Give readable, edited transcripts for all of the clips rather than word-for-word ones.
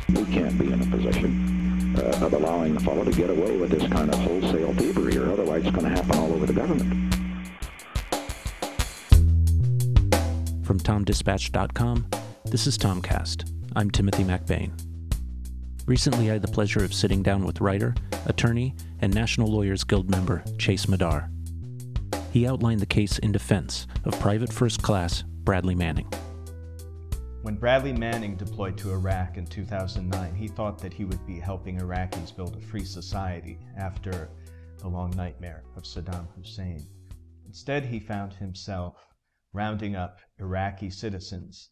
We can't be in a position of allowing the fellow to get away with this kind of wholesale thievery, or otherwise it's going to happen all over the government. From TomDispatch.com, this is Tomcast. I'm Timothy McBain. Recently, I had the pleasure of sitting down with writer, attorney, and National Lawyers Guild member Chase Madar. He outlined the case in defense of Private First Class Bradley Manning. When Bradley Manning deployed to Iraq in 2009, he thought that he would be helping Iraqis build a free society after the long nightmare of Saddam Hussein. Instead, he found himself rounding up Iraqi citizens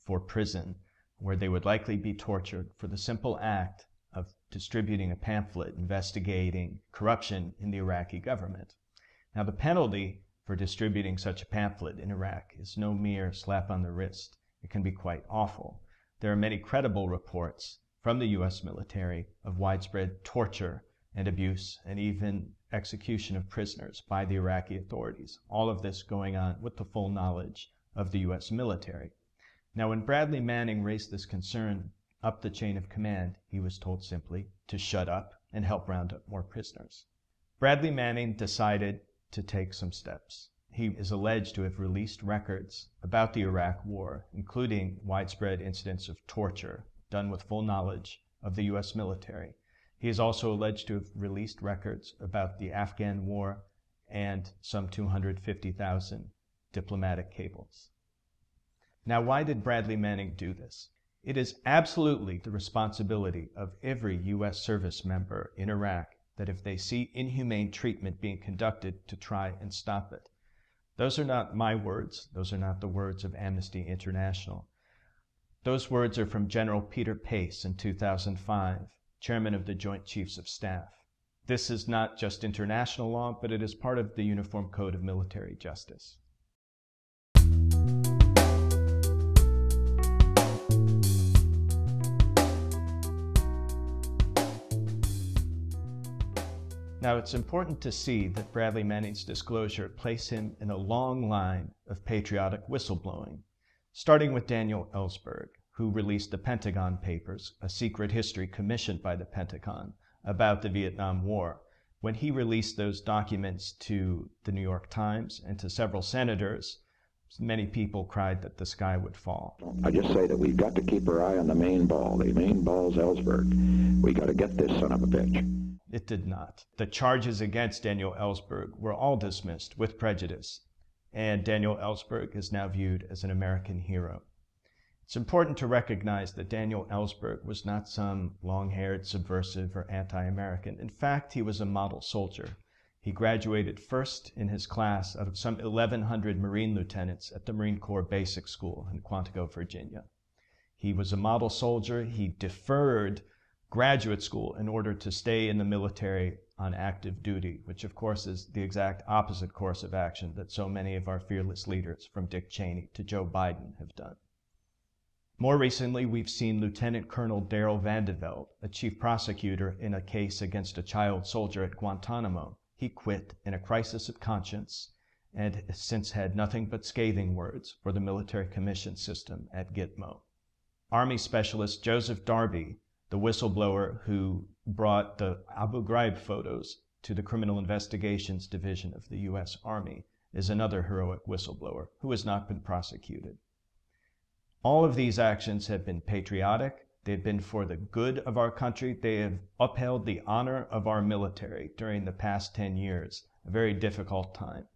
for prison, where they would likely be tortured for the simple act of distributing a pamphlet investigating corruption in the Iraqi government. Now, the penalty for distributing such a pamphlet in Iraq is no mere slap on the wrist. It can be quite awful. There are many credible reports from the U.S. military of widespread torture and abuse and even execution of prisoners by the Iraqi authorities. All of this going on with the full knowledge of the U.S. military. Now, when Bradley Manning raised this concern up the chain of command, he was told simply to shut up and help round up more prisoners. Bradley Manning decided to take some steps. He is alleged to have released records about the Iraq War, including widespread incidents of torture done with full knowledge of the U.S. military. He is also alleged to have released records about the Afghan War and some 250,000 diplomatic cables. Now, why did Bradley Manning do this? It is absolutely the responsibility of every U.S. service member in Iraq that if they see inhumane treatment being conducted, to try and stop it. Those are not my words. Those are not the words of Amnesty International. Those words are from General Peter Pace in 2005, chairman of the Joint Chiefs of Staff. This is not just international law, but it is part of the Uniform Code of Military Justice. Now, it's important to see that Bradley Manning's disclosure placed him in a long line of patriotic whistleblowing, starting with Daniel Ellsberg, who released the Pentagon Papers, a secret history commissioned by the Pentagon about the Vietnam War. When he released those documents to the New York Times and to several senators, many people cried that the sky would fall. I just say that we've got to keep our eye on the main ball. The main ball's Ellsberg. We got to get this son of a bitch. It did not. The charges against Daniel Ellsberg were all dismissed with prejudice, and Daniel Ellsberg is now viewed as an American hero. It's important to recognize that Daniel Ellsberg was not some long-haired subversive or anti-American. In fact, he was a model soldier. He graduated first in his class out of some 1,100 Marine lieutenants at the Marine Corps Basic School in Quantico, Virginia. He was a model soldier. He deferred graduate school in order to stay in the military on active duty, which of course is the exact opposite course of action that so many of our fearless leaders, from Dick Cheney to Joe Biden, have done. More recently, we've seen Lieutenant Colonel Darrell Vandeveld, a chief prosecutor in a case against a child soldier at Guantanamo. He quit in a crisis of conscience and has since had nothing but scathing words for the military commission system at Gitmo. Army Specialist Joseph Darby, the whistleblower who brought the Abu Ghraib photos to the Criminal Investigations Division of the U.S. Army, is another heroic whistleblower who has not been prosecuted. All of these actions have been patriotic. They've been for the good of our country. They have upheld the honor of our military during the past 10 years, a very difficult time.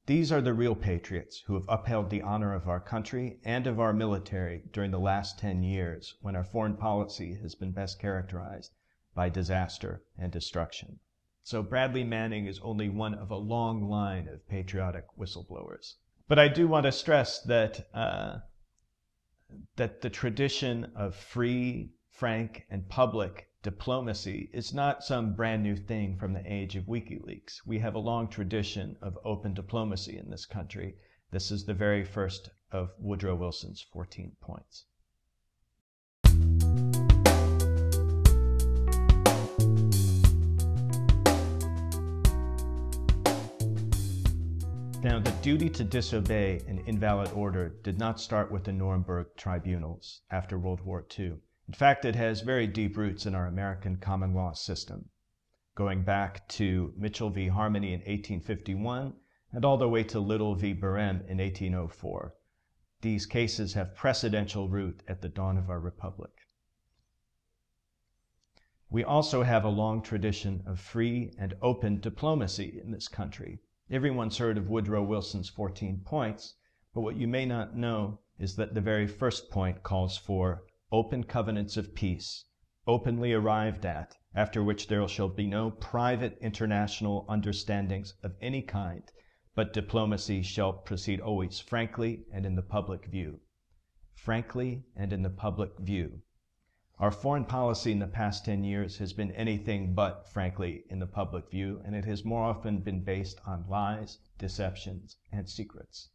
These are the real patriots who have upheld the honor of our country and of our military during the last 10 years, when our foreign policy has been best characterized by disaster and destruction. So Bradley Manning is only one of a long line of patriotic whistleblowers. But I do want to stress that the tradition of free, frank, and public diplomacy is not some brand new thing from the age of WikiLeaks. We have a long tradition of open diplomacy in this country. This is the very first of Woodrow Wilson's 14 points. Now, the duty to disobey an invalid order did not start with the Nuremberg tribunals after World War II. In fact, it has very deep roots in our American common law system, going back to Mitchell v. Harmony in 1851 and all the way to Little v. Barrem in 1804. These cases have precedential root at the dawn of our republic. We also have a long tradition of free and open diplomacy in this country. Everyone's heard of Woodrow Wilson's 14 points, but what you may not know is that the very first point calls for open covenants of peace, openly arrived at, after which there shall be no private international understandings of any kind, but diplomacy shall proceed always frankly and in the public view. Frankly and in the public view. Our foreign policy in the past 10 years has been anything but frankly in the public view, and it has more often been based on lies, deceptions, and secrets.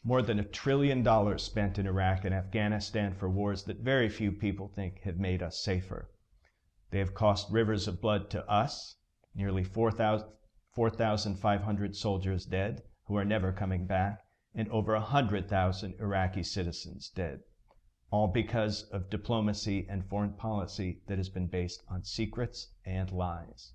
More than $1 trillion spent in Iraq and Afghanistan for wars that very few people think have made us safer. They have cost rivers of blood to us, nearly 4,500 soldiers dead who are never coming back, and over 100,000 Iraqi citizens dead, all because of diplomacy and foreign policy that has been based on secrets and lies.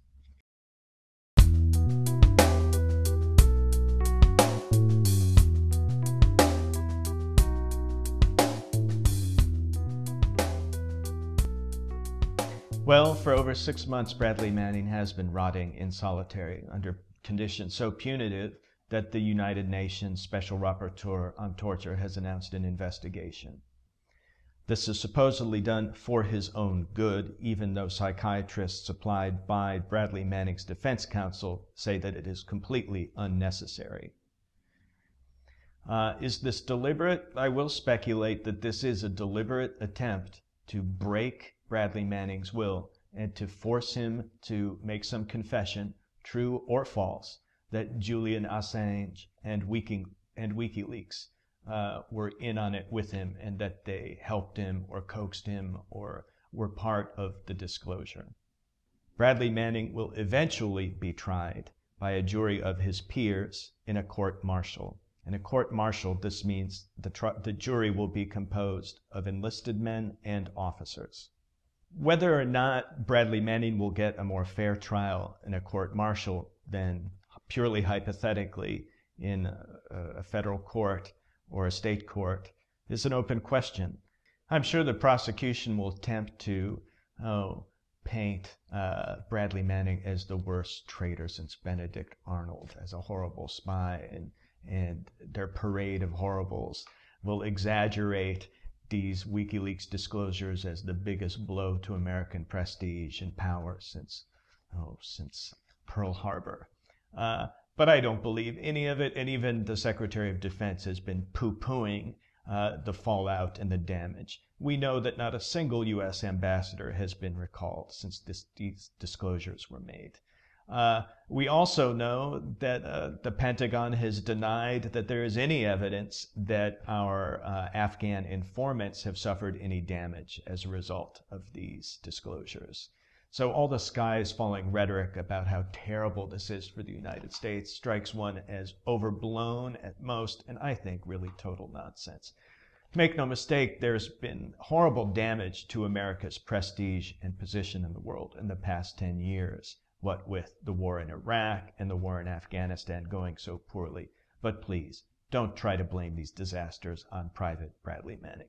Well, for over 6 months, Bradley Manning has been rotting in solitary under conditions so punitive that the United Nations Special Rapporteur on Torture has announced an investigation. This is supposedly done for his own good, even though psychiatrists supplied by Bradley Manning's defense counsel say that it is completely unnecessary. Is this deliberate? I will speculate that this is a deliberate attempt to break Bradley Manning's will and to force him to make some confession, true or false, that Julian Assange and WikiLeaks were in on it with him and that they helped him or coaxed him or were part of the disclosure. Bradley Manning will eventually be tried by a jury of his peers in a court-martial. In a court-martial, this means the jury will be composed of enlisted men and officers. Whether or not Bradley Manning will get a more fair trial in a court-martial than purely hypothetically in a federal court or a state court is an open question. I'm sure the prosecution will attempt to paint Bradley Manning as the worst traitor since Benedict Arnold, as a horrible spy, and their parade of horribles will exaggerate these WikiLeaks disclosures as the biggest blow to American prestige and power since Pearl Harbor. But I don't believe any of it, and even the Secretary of Defense has been poo-pooing the fallout and the damage. We know that not a single U.S. ambassador has been recalled since these disclosures were made. We also know that the Pentagon has denied that there is any evidence that our Afghan informants have suffered any damage as a result of these disclosures. So all the sky is falling rhetoric about how terrible this is for the United States strikes one as overblown at most, and I think really total nonsense. Make no mistake, there's been horrible damage to America's prestige and position in the world in the past 10 years. What with the war in Iraq and the war in Afghanistan going so poorly. But please, don't try to blame these disasters on Private Bradley Manning.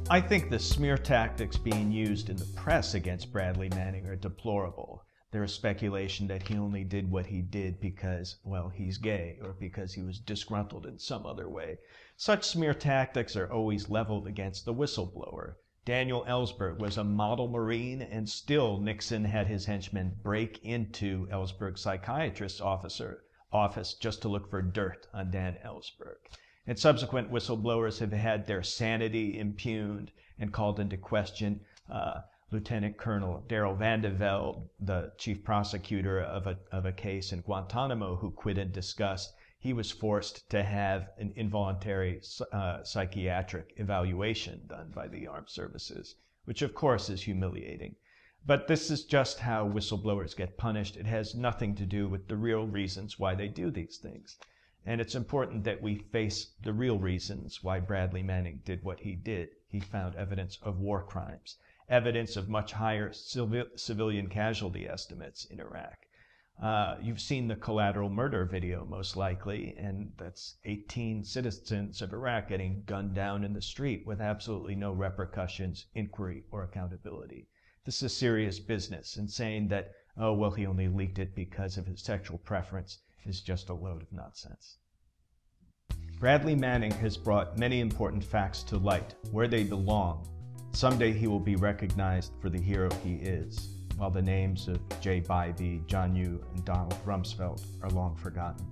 I think the smear tactics being used in the press against Bradley Manning are deplorable. There is speculation that he only did what he did because, well, he's gay or because he was disgruntled in some other way. Such smear tactics are always leveled against the whistleblower. Daniel Ellsberg was a model Marine, and still Nixon had his henchmen break into Ellsberg's psychiatrist's office just to look for dirt on Dan Ellsberg. And subsequent whistleblowers have had their sanity impugned and called into question. Lieutenant Colonel Darrell Van de Velde, the chief prosecutor of a case in Guantanamo, who quit in disgust, he was forced to have an involuntary psychiatric evaluation done by the armed services, which of course is humiliating. But this is just how whistleblowers get punished. It has nothing to do with the real reasons why they do these things. And it's important that we face the real reasons why Bradley Manning did what he did. He found evidence of war crimes, evidence of much higher civilian casualty estimates in Iraq. You've seen the Collateral Murder video, most likely, and that's 18 citizens of Iraq getting gunned down in the street with absolutely no repercussions, inquiry, or accountability. This is serious business, and saying that, oh, well, he only leaked it because of his sexual preference is just a load of nonsense. Bradley Manning has brought many important facts to light, where they belong. Someday he will be recognized for the hero he is, while the names of Jay Bybee, John Yoo, and Donald Rumsfeld are long forgotten.